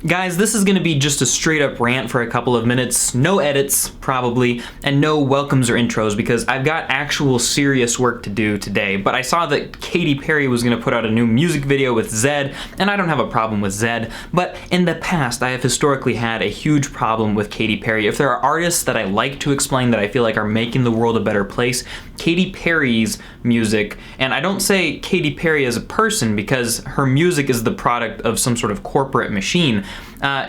Guys, this is gonna be just a straight up rant for a couple of minutes, no edits, probably, and no welcomes or intros because I've got actual serious work to do today, but I saw that Katy Perry was gonna put out a new music video with Zedd, and I don't have a problem with Zedd, but in the past, I have historically had a huge problem with Katy Perry. If there are artists that I like to explain that I feel like are making the world a better place, Katy Perry's music, and I don't say Katy Perry as a person because her music is the product of some sort of corporate machine.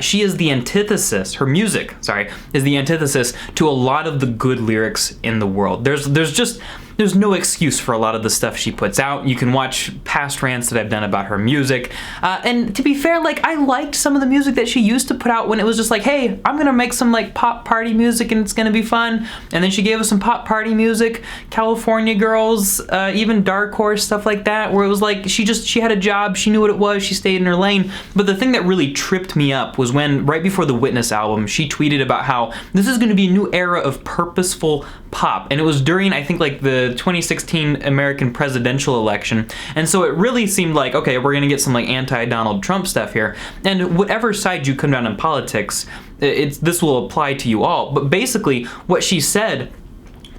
She is the antithesis, her music, sorry, is the antithesis to a lot of the good lyrics in the world. There's no excuse for a lot of the stuff she puts out. You can watch past rants that I've done about her music. And to be fair, like, I liked some of the music that she used to put out when it was just like, hey, I'm gonna make some like pop party music and it's gonna be fun. And then she gave us some pop party music, California Girls, even Dark Horse, stuff like that, where it was like, she had a job, she knew what it was, she stayed in her lane. But the thing that really tripped me up was when, right before the Witness album, she tweeted about how this is gonna be a new era of purposeful pop. And it was during, I think, like the 2016 American presidential election, and so it really seemed like, okay, we're gonna get some like anti-Donald Trump stuff here, and whatever side you come down in politics, this will apply to you all. But basically what she said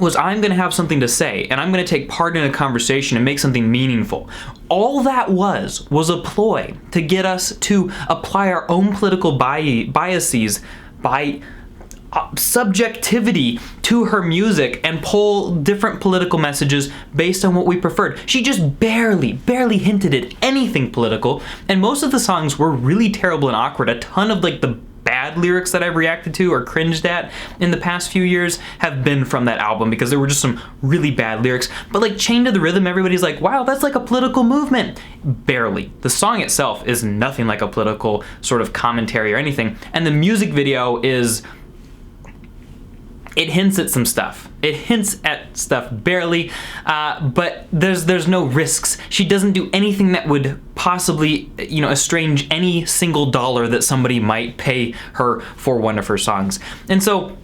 was, I'm gonna have something to say, and I'm gonna take part in a conversation and make something meaningful. All that was a ploy to get us to apply our own political biases by subjectivity to her music and pull different political messages based on what we preferred. She just barely hinted at anything political, and most of the songs were really terrible and awkward. A ton of like the bad lyrics that I've reacted to or cringed at in the past few years have been from that album because there were just some really bad lyrics. But like Chained to the Rhythm, everybody's like, wow, that's like a political movement. Barely. The song itself is nothing like a political sort of commentary or anything, and the music video is, it hints at some stuff. It hints at stuff barely, but there's no risks. She doesn't do anything that would possibly, estrange any single dollar that somebody might pay her for one of her songs. And so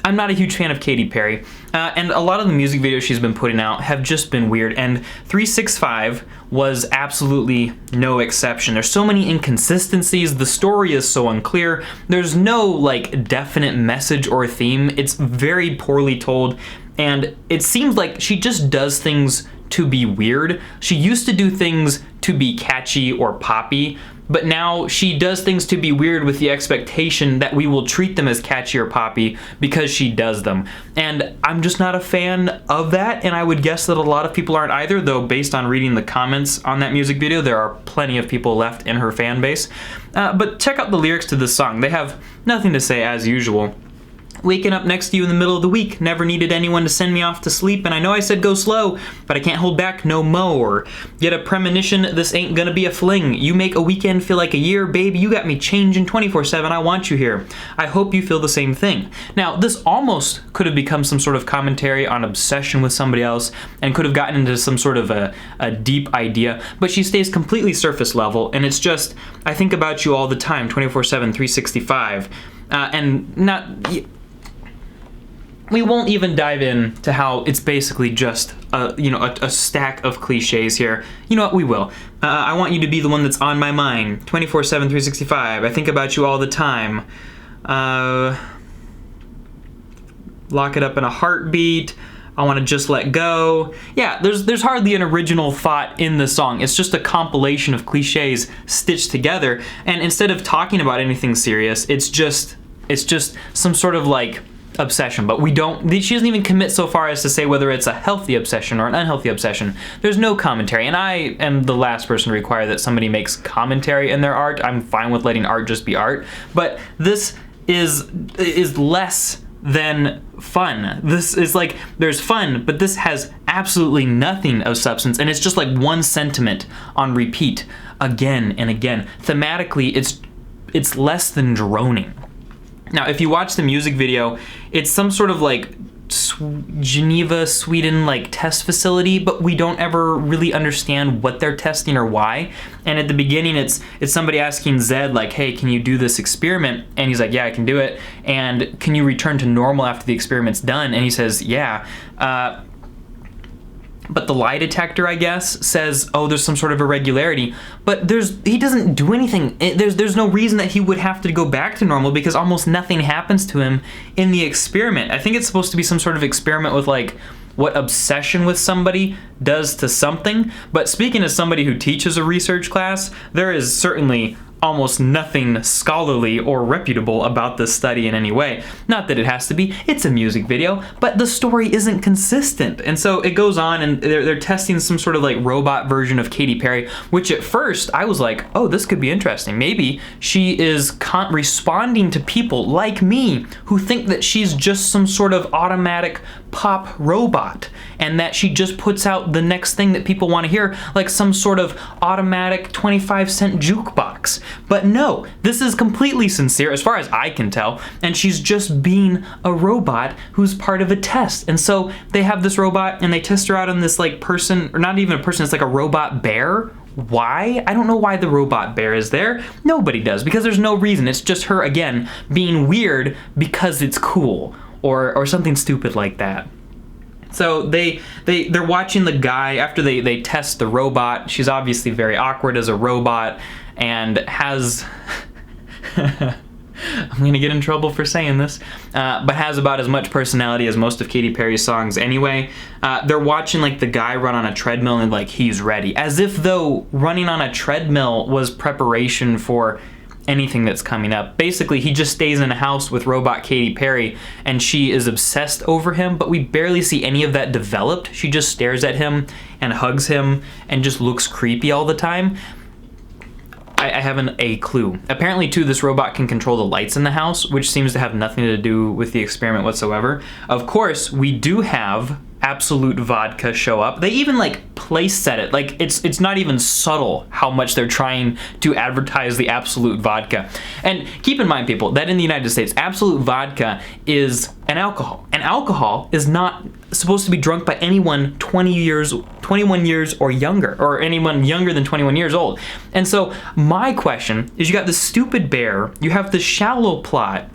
I'm not a huge fan of Katy Perry, and a lot of the music videos she's been putting out have just been weird, and 365 was absolutely no exception. There's so many inconsistencies, the story is so unclear, there's no like definite message or theme, it's very poorly told, and it seems like she just does things to be weird. She used to do things to be catchy or poppy, but now she does things to be weird with the expectation that we will treat them as catchy or poppy because she does them. And I'm just not a fan of that, and I would guess that a lot of people aren't either, though based on reading the comments on that music video, there are plenty of people left in her fan base. But check out the lyrics to this song. They have nothing to say as usual. Waking up next to you in the middle of the week, never needed anyone to send me off to sleep, and I know I said go slow, but I can't hold back no more. Get a premonition, this ain't gonna be a fling. You make a weekend feel like a year, baby, you got me changing 24/7, I want you here. I hope you feel the same thing. Now, this almost could have become some sort of commentary on obsession with somebody else, and could have gotten into some sort of a deep idea, but she stays completely surface level, and it's just, I think about you all the time, 24/7, 365, and not... We won't even dive in to how it's basically just a stack of cliches here. You know what, we will. I want you to be the one that's on my mind. 24/7, 365. I think about you all the time. Lock it up in a heartbeat. I want to just let go. Yeah, there's hardly an original thought in the song. It's just a compilation of cliches stitched together. And instead of talking about anything serious, it's just some sort of like obsession, but she doesn't even commit so far as to say whether it's a healthy obsession or an unhealthy obsession. There's no commentary, and I am the last person to require that somebody makes commentary in their art. I'm fine with letting art just be art, but this is less than fun. This is like, there's fun, but this has absolutely nothing of substance, and it's just like one sentiment on repeat again and again. Thematically, it's less than droning. Now, if you watch the music video, it's some sort of like Geneva, Sweden like test facility, but we don't ever really understand what they're testing or why. And at the beginning, it's somebody asking Zedd like, hey, can you do this experiment? And he's like, yeah, I can do it. And can you return to normal after the experiment's done? And he says, yeah. But the lie detector, I guess, says, oh, there's some sort of irregularity. But he doesn't do anything. There's no reason that he would have to go back to normal because almost nothing happens to him in the experiment. I think it's supposed to be some sort of experiment with like what obsession with somebody does to something. But speaking as somebody who teaches a research class, there is certainly almost nothing scholarly or reputable about this study in any way. Not that it has to be, it's a music video, but the story isn't consistent. And so it goes on and they're testing some sort of like robot version of Katy Perry, which at first I was like, oh, this could be interesting. Maybe she is responding to people like me who think that she's just some sort of automatic pop robot and that she just puts out the next thing that people want to hear, like some sort of automatic 25-cent jukebox. But no, this is completely sincere as far as I can tell, and she's just being a robot who's part of a test. And so they have this robot and they test her out on this like person, or not even a person, it's like a robot bear. Why? I don't know why the robot bear is there. Nobody does, because there's no reason. It's just her, again, being weird because it's cool, or something stupid like that. So they're watching the guy after they test the robot. She's obviously very awkward as a robot and has I'm gonna get in trouble for saying this, but has about as much personality as most of Katy Perry's songs anyway. They're watching like the guy run on a treadmill and like he's ready, as if though running on a treadmill was preparation for anything that's coming up. Basically, he just stays in a house with robot Katy Perry and she is obsessed over him, but we barely see any of that developed. She just stares at him and hugs him and just looks creepy all the time. I haven't a clue. Apparently, too, this robot can control the lights in the house, which seems to have nothing to do with the experiment whatsoever. Of course, we do have Absolute Vodka show up. They even like place set it. Like it's not even subtle how much they're trying to advertise the Absolute Vodka. And keep in mind, people, that in the United States, Absolute Vodka is an alcohol. And alcohol is not supposed to be drunk by anyone 21 years or younger, or anyone younger than 21 years old. And so my question is, you got this stupid bear, you have this shallow plot.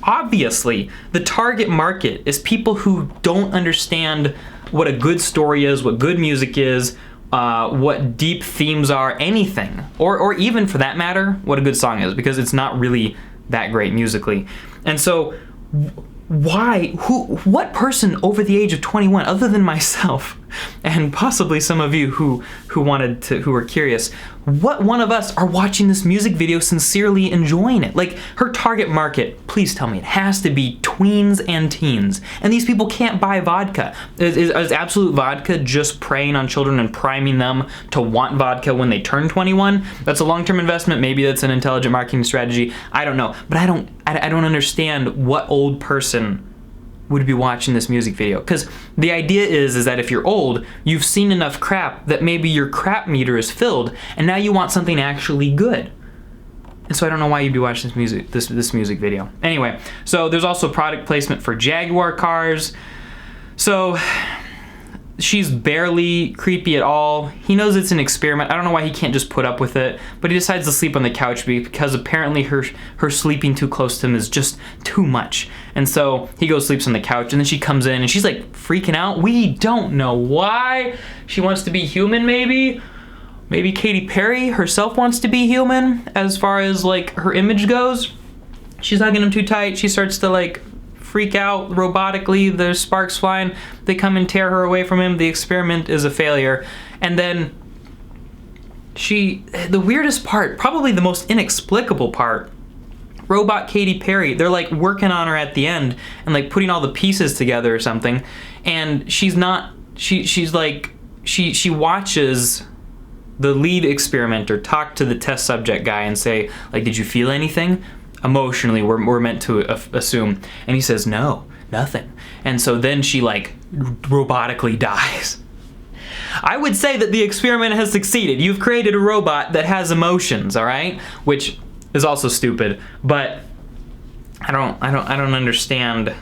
Obviously, the target market is people who don't understand what a good story is, what good music is, what deep themes are, anything. Or even, for that matter, what a good song is, because it's not really that great musically. And so, what person over the age of 21, other than myself, and possibly some of you who were curious, what one of us are watching this music video sincerely enjoying it? Like, her target market, please tell me, it has to be tweens and teens. And these people can't buy vodka. Is Absolute Vodka just preying on children and priming them to want vodka when they turn 21? That's a long-term investment. Maybe that's an intelligent marketing strategy. I don't know. But I don't understand what old person would be watching this music video, because the idea is that if you're old, you've seen enough crap that maybe your crap meter is filled, and now you want something actually good. And so I don't know why you'd be watching this music video. Anyway, so there's also product placement for Jaguar cars. So she's barely creepy at all. He knows it's an experiment. I don't know why he can't just put up with it, but he decides to sleep on the couch because apparently her sleeping too close to him is just too much. And so he goes sleeps on the couch, and then she comes in and she's like freaking out. We don't know why. She wants to be human, maybe. Maybe Katy Perry herself wants to be human as far as like her image goes. She's hugging him too tight. She starts to like freak out robotically. There's sparks flying. They come and tear her away from him. The experiment is a failure. And then the weirdest part, probably the most inexplicable part, robot Katy Perry, they're like working on her at the end and like putting all the pieces together or something. And she watches the lead experimenter talk to the test subject guy and say, like, did you feel anything? Emotionally, we're meant to assume. And he says, no, nothing. And so then she like robotically dies. I would say that the experiment has succeeded. You've created a robot that has emotions, all right? Which is also stupid, but I don't understand.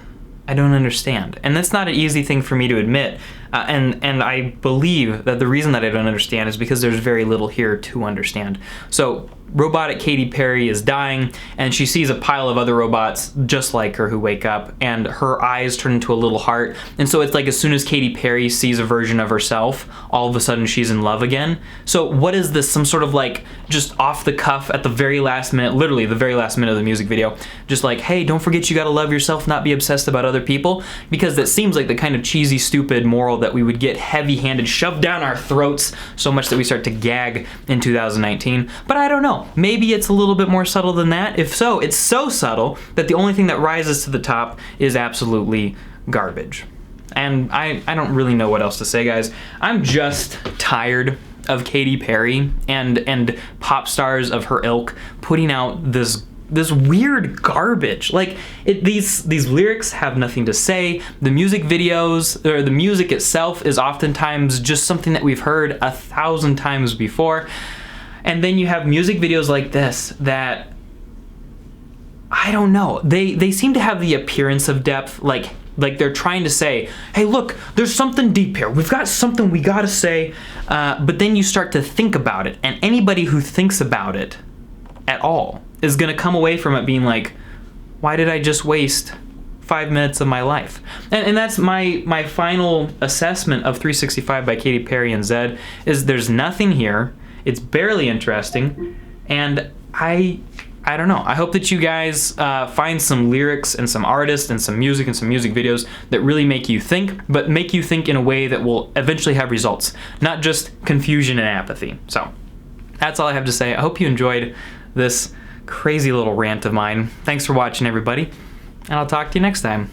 I don't understand. And that's not an easy thing for me to admit. And I believe that the reason that I don't understand is because there's very little here to understand. So robotic Katy Perry is dying, and she sees a pile of other robots just like her who wake up, and her eyes turn into a little heart. And so it's like as soon as Katy Perry sees a version of herself, all of a sudden she's in love again. So what is this? Some sort of like just off the cuff at the very last minute, literally the very last minute of the music video, just like, hey, don't forget you gotta love yourself, not be obsessed about other people, because that seems like the kind of cheesy, stupid moral that we would get heavy-handed shoved down our throats so much that we start to gag in 2019. But I don't know. Maybe it's a little bit more subtle than that. If so, it's so subtle that the only thing that rises to the top is absolutely garbage. And I don't really know what else to say, guys. I'm just tired of Katy Perry and pop stars of her ilk putting out this weird garbage. Like, these lyrics have nothing to say. The music videos, or the music itself, is oftentimes just something that we've heard 1,000 times before. And then you have music videos like this that, I don't know, they seem to have the appearance of depth, like they're trying to say, hey, look, there's something deep here. We've got something we gotta say. But then you start to think about it, and anybody who thinks about it at all is gonna come away from it being like, why did I just waste 5 minutes of my life? And that's my final assessment of 365 by Katy Perry and Zedd, is there's nothing here. It's barely interesting, and I don't know. I hope that you guys find some lyrics and some artists and some music videos that really make you think, but make you think in a way that will eventually have results, not just confusion and apathy. So that's all I have to say. I hope you enjoyed this crazy little rant of mine. Thanks for watching, everybody, and I'll talk to you next time.